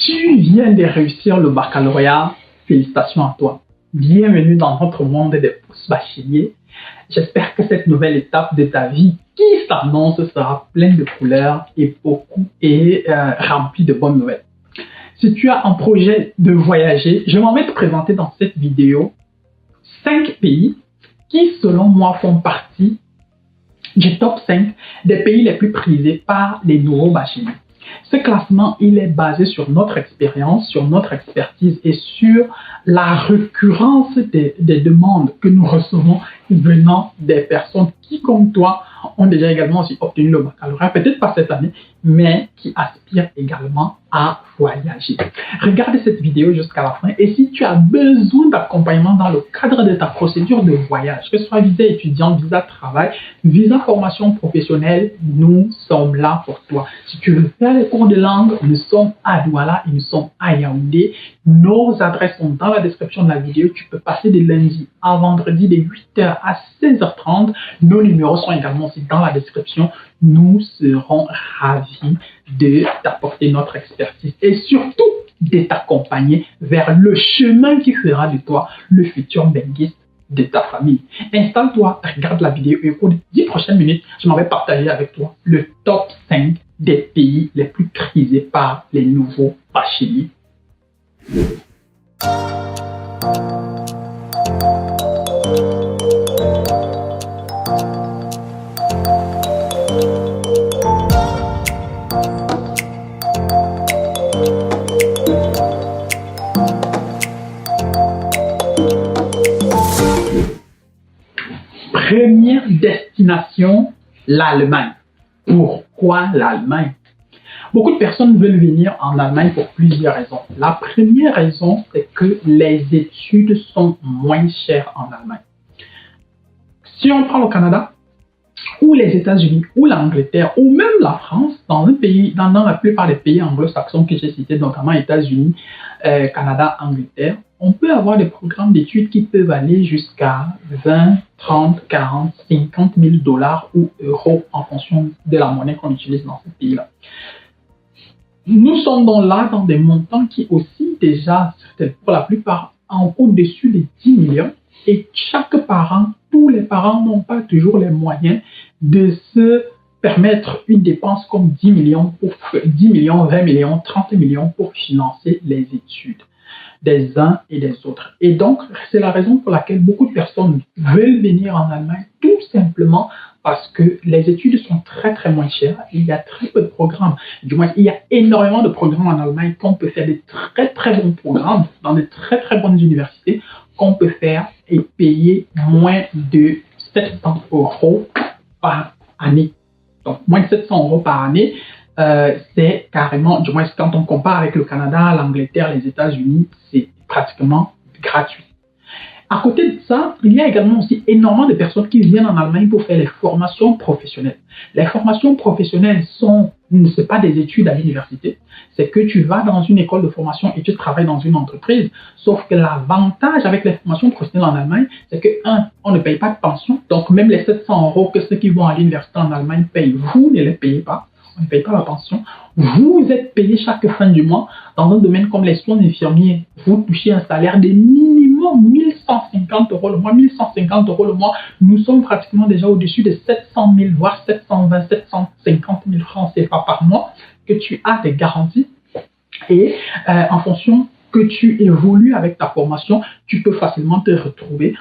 Tu viens de réussir le baccalauréat, félicitations à toi. Bienvenue dans notre monde des post-bacheliers. J'espère que cette nouvelle étape de ta vie qui s'annonce sera pleine de couleurs et remplie de bonnes nouvelles. Si tu as un projet de voyager, je m'en vais te présenter dans cette vidéo 5 pays qui, selon moi, font partie du top 5 des pays les plus prisés par les nouveaux bacheliers. Ce classement, il est basé sur notre expérience, sur notre expertise et sur la récurrence des demandes que nous recevons venant des personnes qui, comme toi, ont déjà également aussi obtenu le baccalauréat, peut-être pas cette année, mais qui aspirent également à voyager. Regarde cette vidéo jusqu'à la fin et si tu as besoin d'accompagnement dans le cadre de ta procédure de voyage, que ce soit visa étudiant, visa travail, visa formation professionnelle, nous sommes là pour toi. Si tu veux faire les cours de langue, nous sommes à Douala et nous sommes à Yaoundé. Nos adresses sont dans la description de la vidéo. Tu peux passer de lundi à vendredi de 8h à 16h30. Nos numéros sont également aussi dans la description. Nous serons ravis de t'apporter notre expertise et surtout de t'accompagner vers le chemin qui fera de toi le futur benguiste de ta famille. Installe-toi, regarde la vidéo et au cours des 10 prochaines minutes, je m'en vais partager avec toi le top 5 des pays les plus prisés par les nouveaux bacheliers. Première destination, l'Allemagne. Pourquoi l'Allemagne? Beaucoup de personnes veulent venir en Allemagne pour plusieurs raisons. La première raison, c'est que les études sont moins chères en Allemagne. Si on prend le Canada, ou les États-Unis, ou l'Angleterre, ou même la France, dans la plupart des pays anglo-saxons que j'ai cités, notamment États-Unis, Canada, Angleterre, on peut avoir des programmes d'études qui peuvent aller jusqu'à 20, 30, 40, 50 000 $ ou euros en fonction de la monnaie qu'on utilise dans ces pays-là. Nous sommes donc là dans des montants qui aussi déjà, pour la plupart, en au-dessus des 10 millions. Et chaque parent, tous les parents n'ont pas toujours les moyens de se permettre une dépense comme 10 millions, 20 millions, 30 millions pour financer les études des uns et des autres. Et donc, c'est la raison pour laquelle beaucoup de personnes veulent venir en Allemagne, tout simplement parce que les études sont très très moins chères. Il y a très peu de programmes. Du moins, il y a énormément de programmes en Allemagne qu'on peut faire des très très bons programmes dans de très très bonnes universités qu'on peut faire et payer moins de 700 € par année. Donc, moins de 700 € par année, c'est carrément, du moins quand on compare avec le Canada, l'Angleterre, les États-Unis, c'est pratiquement gratuit. À côté de ça, il y a également aussi énormément de personnes qui viennent en Allemagne pour faire les formations professionnelles. Les formations professionnelles ce n'est pas des études à l'université, c'est que tu vas dans une école de formation et tu travailles dans une entreprise. Sauf que l'avantage avec les formations professionnelles en Allemagne, c'est que, on ne paye pas de pension. Donc, même les 700 € que ceux qui vont à l'université en Allemagne payent, vous ne les payez pas. On ne paye pas la pension. Vous êtes payé chaque fin du mois. Dans un domaine comme les soins infirmiers, vous touchez un salaire de minimum 1150 € le mois. 1150 € le mois, nous sommes pratiquement déjà au-dessus de 700 000, voire 720, 750 000 francs CFA par mois que tu as des garanties. Et en fonction que tu évolues avec ta formation, tu peux facilement te retrouver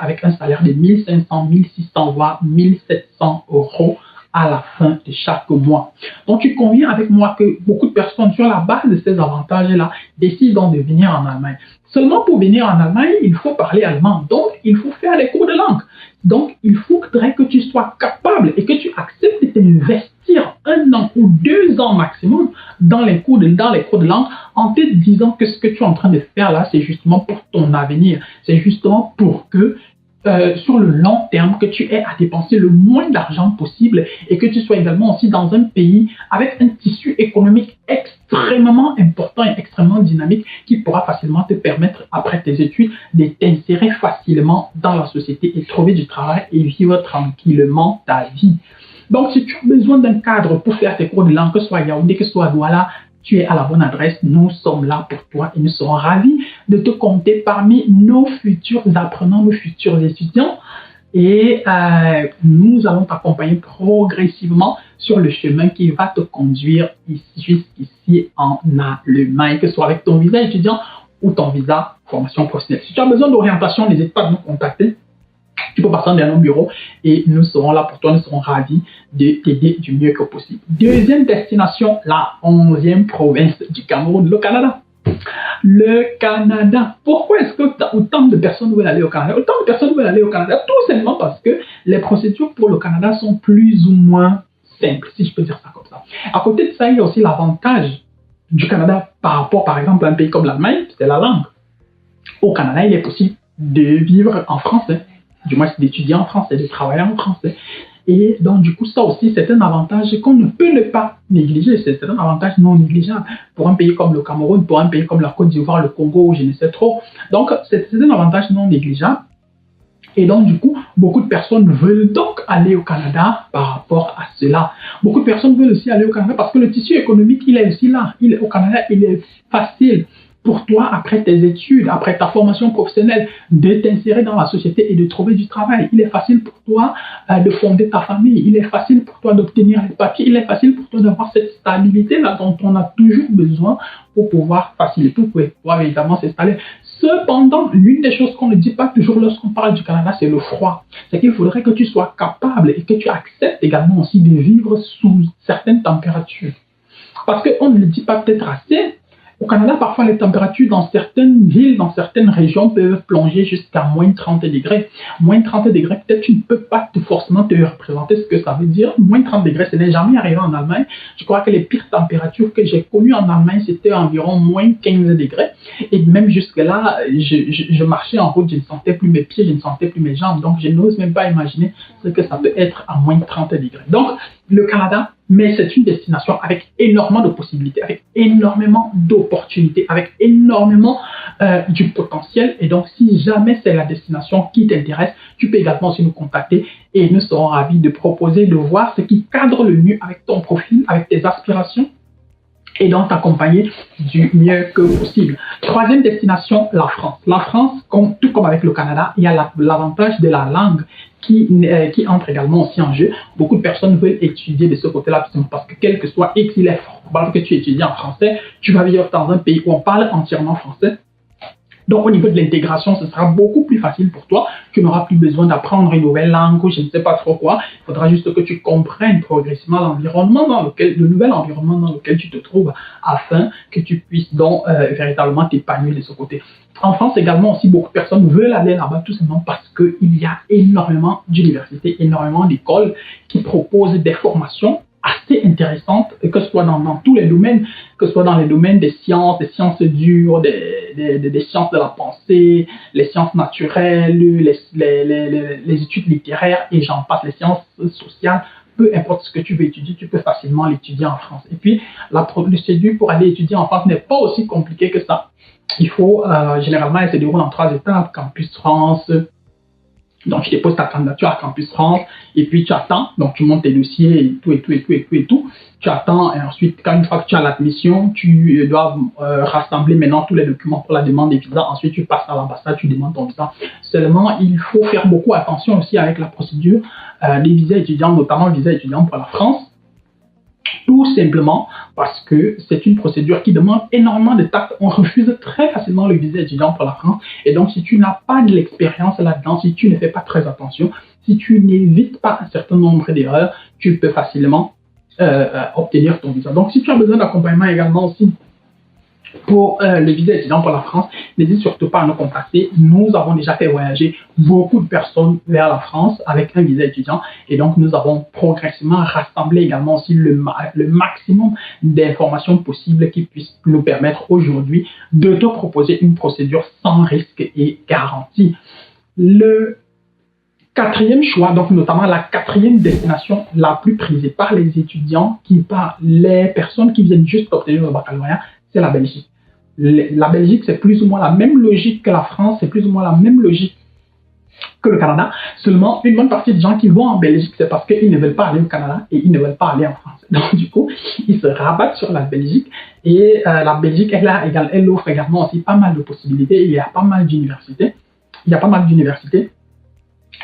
avec un salaire de 1500, 1600, voire 1700 € à la fin de chaque mois. Donc, tu conviens avec moi que beaucoup de personnes, sur la base de ces avantages-là, décident de venir en Allemagne. Seulement pour venir en Allemagne, il faut parler allemand. Donc, il faut faire les cours de langue. Donc, il faudrait que tu sois capable et que tu acceptes de t'investir 1 an ou 2 ans maximum dans les cours de langue en te disant que ce que tu es en train de faire là, c'est justement pour ton avenir. C'est justement pour que sur le long terme, que tu aies à dépenser le moins d'argent possible et que tu sois également aussi dans un pays avec un tissu économique extrêmement important et extrêmement dynamique qui pourra facilement te permettre, après tes études, de t'insérer facilement dans la société et trouver du travail et vivre tranquillement ta vie. Donc, si tu as besoin d'un cadre pour faire tes cours de langue, que ce soit à Yaoundé, que ce soit à Douala, tu es à la bonne adresse. Nous sommes là pour toi et nous serons ravis de te compter parmi nos futurs apprenants, nos futurs étudiants. Et nous allons t'accompagner progressivement sur le chemin qui va te conduire jusqu'ici en Allemagne, que ce soit avec ton visa étudiant ou ton visa formation professionnelle. Si tu as besoin d'orientation, n'hésite pas à nous contacter. Tu peux passer dans nos bureaux et nous serons là pour toi, nous serons ravis de t'aider du mieux que possible. Deuxième destination, la 11e province du Cameroun, le Canada. Le Canada. Pourquoi est-ce que autant de personnes veulent aller au Canada? Autant de personnes veulent aller au Canada, tout simplement parce que les procédures pour le Canada sont plus ou moins simples, si je peux dire ça comme ça. À côté de ça, il y a aussi l'avantage du Canada par rapport, par exemple, à un pays comme l'Allemagne, c'est la langue. Au Canada, il est possible de vivre en français, du moins d'étudier en français, de travailler en français. Et donc, du coup, ça aussi, c'est un avantage qu'on ne peut ne pas négliger. C'est un avantage non négligeable pour un pays comme le Cameroun, pour un pays comme la Côte d'Ivoire, le Congo, je ne sais trop. Donc, c'est un avantage non négligeable. Et donc, du coup, beaucoup de personnes veulent donc aller au Canada par rapport à cela. Beaucoup de personnes veulent aussi aller au Canada parce que le tissu économique, il est aussi là. Au Canada, il est facile pour toi, après tes études, après ta formation professionnelle, de t'insérer dans la société et de trouver du travail. Il est facile pour toi de fonder ta famille. Il est facile pour toi d'obtenir les papiers. Il est facile pour toi d'avoir cette stabilité-là dont on a toujours besoin pour pouvoir faciliter, pour pouvoir évidemment s'installer. Cependant, l'une des choses qu'on ne dit pas toujours lorsqu'on parle du Canada, c'est le froid. C'est qu'il faudrait que tu sois capable et que tu acceptes également aussi de vivre sous certaines températures. Parce qu'on ne le dit pas peut-être assez. Au Canada, parfois, les températures dans certaines villes, dans certaines régions peuvent plonger jusqu'à moins 30 degrés. Moins 30 degrés, peut-être tu ne peux pas forcément te représenter ce que ça veut dire. Moins 30 degrés, ce n'est jamais arrivé en Allemagne. Je crois que les pires températures que j'ai connues en Allemagne, c'était environ moins 15 degrés. Et même jusque-là, je marchais en route, je ne sentais plus mes pieds, je ne sentais plus mes jambes. Donc, je n'ose même pas imaginer ce que ça peut être à moins 30 degrés. Donc, le Canada, mais c'est une destination avec énormément de possibilités, avec énormément d'opportunités, avec énormément du potentiel. Et donc, si jamais c'est la destination qui t'intéresse, tu peux également aussi nous contacter et nous serons ravis de proposer, de voir ce qui cadre le mieux avec ton profil, avec tes aspirations et donc t'accompagner du mieux que possible. Troisième destination, la France. La France, tout comme avec le Canada, il y a l'avantage de la langue qui entre également aussi en jeu. Beaucoup de personnes veulent étudier de ce côté-là parce que quel que soit X, il est probable que tu étudies en français, tu vas vivre dans un pays où on parle entièrement français. Donc, au niveau de l'intégration, ce sera beaucoup plus facile pour toi. Tu n'auras plus besoin d'apprendre une nouvelle langue ou je ne sais pas trop quoi. Il faudra juste que tu comprennes progressivement le nouvel environnement dans lequel tu te trouves afin que tu puisses donc véritablement t'épanouir de ce côté. En France également aussi, beaucoup de personnes veulent aller là-bas tout simplement parce qu'il y a énormément d'universités, énormément d'écoles qui proposent des formations assez intéressantes, que ce soit dans tous les domaines, que ce soit dans les domaines des sciences dures, des sciences de la pensée, les sciences naturelles, les études littéraires et j'en passe, les sciences sociales. Peu importe ce que tu veux étudier, tu peux facilement l'étudier en France. Et puis, la procédure pour aller étudier en France n'est pas aussi compliquée que ça. Il faut, généralement, elle se déroule en 3 étapes, Campus France. Donc, tu déposes ta candidature à Campus France et puis tu attends. Donc, tu montes tes dossiers et tout. Tu attends et ensuite, une fois que tu as l'admission, tu dois rassembler maintenant tous les documents pour la demande des visas. Ensuite, tu passes à l'ambassade, tu demandes ton visa. Seulement, il faut faire beaucoup attention aussi avec la procédure des visas étudiants, notamment le visa étudiant pour la France. Tout simplement parce que c'est une procédure qui demande énormément de tact. On refuse très facilement le visa étudiant pour la France. Et donc, si tu n'as pas de l'expérience là-dedans, si tu ne fais pas très attention, si tu n'évites pas un certain nombre d'erreurs, tu peux facilement obtenir ton visa. Donc, si tu as besoin d'accompagnement également aussi pour le visa étudiant pour la France, n'hésite surtout pas à nous contacter. Nous avons déjà fait voyager beaucoup de personnes vers la France avec un visa étudiant et donc nous avons progressivement rassemblé également aussi le maximum d'informations possibles qui puissent nous permettre aujourd'hui de te proposer une procédure sans risque et garantie. Le quatrième choix, donc notamment la quatrième destination la plus prisée par les étudiants, par les personnes qui viennent juste obtenir le baccalauréat, c'est la Belgique. La Belgique, c'est plus ou moins la même logique que la France, c'est plus ou moins la même logique que le Canada. Seulement, une bonne partie des gens qui vont en Belgique, c'est parce qu'ils ne veulent pas aller au Canada et ils ne veulent pas aller en France. Donc, du coup, ils se rabattent sur la Belgique. Et la Belgique, elle offre également aussi pas mal de possibilités. Il y a pas mal d'universités.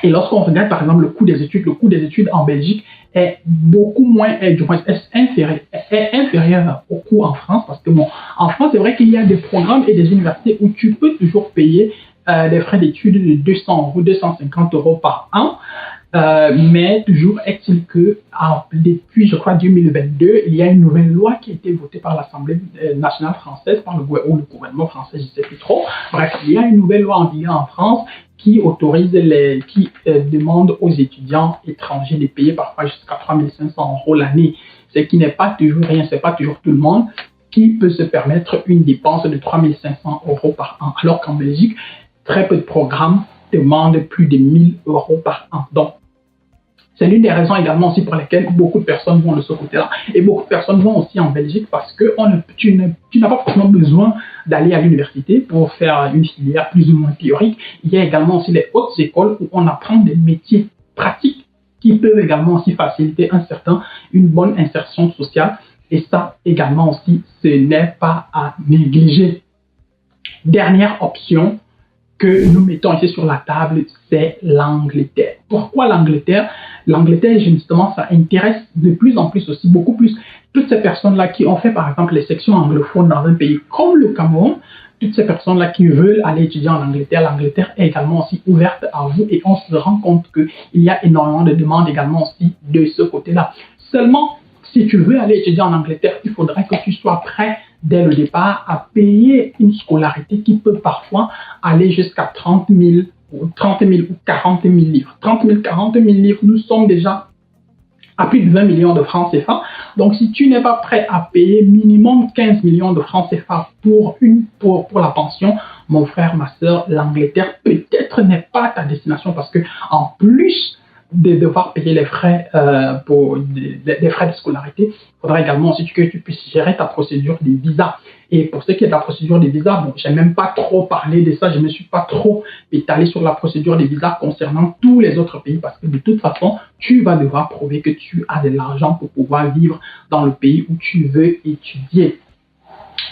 Et lorsqu'on regarde, par exemple, le coût des études en Belgique est beaucoup moins, est inférieur au coût en France. Parce que, bon, en France, c'est vrai qu'il y a des programmes et des universités où tu peux toujours payer des frais d'études de 200 €, 250 € par an. Mais toujours est-il que depuis, je crois, 2022, il y a une nouvelle loi qui a été votée par l'Assemblée nationale française, ou le gouvernement français, je ne sais plus trop. Bref, il y a une nouvelle loi en vigueur en France qui autorise qui demande aux étudiants étrangers de payer parfois jusqu'à 3 500 € l'année. Ce qui n'est pas toujours rien, c'est pas toujours tout le monde qui peut se permettre une dépense de 3 500 € par an. Alors qu'en Belgique, très peu de programmes demandent plus de 1 000 € par an. Donc, c'est l'une des raisons également aussi pour lesquelles beaucoup de personnes vont de ce côté-là. Et beaucoup de personnes vont aussi en Belgique parce que tu n'as pas forcément besoin d'aller à l'université pour faire une filière plus ou moins théorique. Il y a également aussi les hautes écoles où on apprend des métiers pratiques qui peuvent également aussi faciliter une bonne insertion sociale. Et ça également aussi, ce n'est pas à négliger. Dernière option que nous mettons ici sur la table, c'est l'Angleterre. Pourquoi l'Angleterre? L'Angleterre, justement, ça intéresse de plus en plus aussi, beaucoup plus, toutes ces personnes-là qui ont fait, par exemple, les sections anglophones dans un pays comme le Cameroun, toutes ces personnes-là qui veulent aller étudier en Angleterre, l'Angleterre est également aussi ouverte à vous et on se rend compte qu'il y a énormément de demandes également aussi de ce côté-là. Seulement, si tu veux aller étudier en Angleterre, il faudrait que tu sois prêt dès le départ à payer une scolarité qui peut parfois aller jusqu'à 30 000 ou 40 000 livres. 30 000, 40 000 livres, nous sommes déjà à plus de 20 millions de francs CFA. Donc, si tu n'es pas prêt à payer minimum 15 millions de francs CFA pour la pension, mon frère, ma soeur, l'Angleterre peut-être n'est pas ta destination parce que en plus de devoir payer les frais des frais de scolarité, il faudra également aussi que tu puisses gérer ta procédure des visas. Et pour ce qui est de la procédure des visas, bon, je n'ai même pas trop parlé de ça, je ne me suis pas trop étalé sur la procédure des visas concernant tous les autres pays parce que de toute façon, tu vas devoir prouver que tu as de l'argent pour pouvoir vivre dans le pays où tu veux étudier.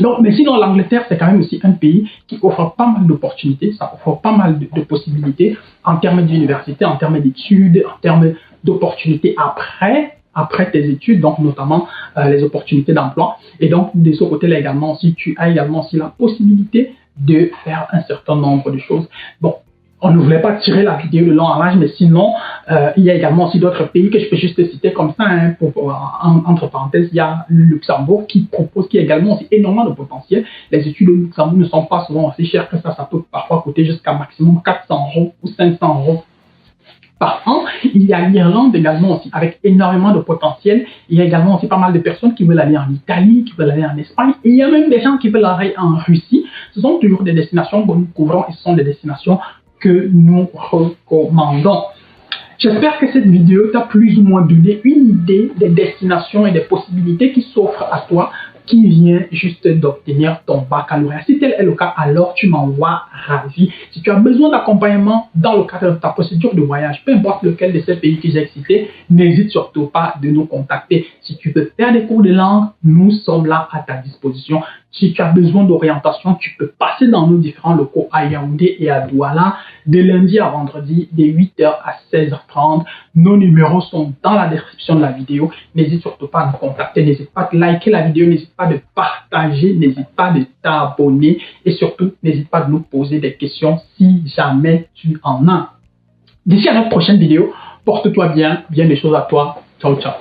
Donc, mais sinon, l'Angleterre, c'est quand même aussi un pays qui offre pas mal d'opportunités, ça offre pas mal de possibilités en termes d'université, en termes d'études, en termes d'opportunités après tes études, donc notamment les opportunités d'emploi. Et donc, de ce côté-là également, aussi, tu as également aussi la possibilité de faire un certain nombre de choses. Bon, on ne voulait pas tirer la vidéo de long en large, mais sinon, il y a également aussi d'autres pays que je peux juste citer comme ça. Hein, entre parenthèses, il y a le Luxembourg qui a également aussi énormément de potentiel. Les études au Luxembourg ne sont pas souvent aussi chères que ça. Ça peut parfois coûter jusqu'à maximum 400 € ou 500 € par an. Il y a l'Irlande également aussi, avec énormément de potentiel. Il y a également aussi pas mal de personnes qui veulent aller en Italie, qui veulent aller en Espagne. Et il y a même des gens qui veulent aller en Russie. Ce sont toujours des destinations que nous couvrons et ce sont des destinations que nous recommandons. J'espère que cette vidéo t'a plus ou moins donné une idée des destinations et des possibilités qui s'offrent à toi qui vient juste d'obtenir ton baccalauréat. Si tel est le cas, alors tu m'envoies ravi. Si tu as besoin d'accompagnement dans le cadre de ta procédure de voyage, peu importe lequel de ces pays que j'ai cités, n'hésite surtout pas de nous contacter. Si tu veux faire des cours de langue, nous sommes là à ta disposition. Si tu as besoin d'orientation, tu peux passer dans nos différents locaux à Yaoundé et à Douala de lundi à vendredi de 8h à 16h30. Nos numéros sont dans la description de la vidéo. N'hésite surtout pas à nous contacter, n'hésite pas à liker la vidéo, n'hésite pas de partager, n'hésite pas de t'abonner et surtout n'hésite pas de nous poser des questions si jamais tu en as. D'ici à notre prochaine vidéo, porte-toi bien, bien des choses à toi. Ciao, ciao.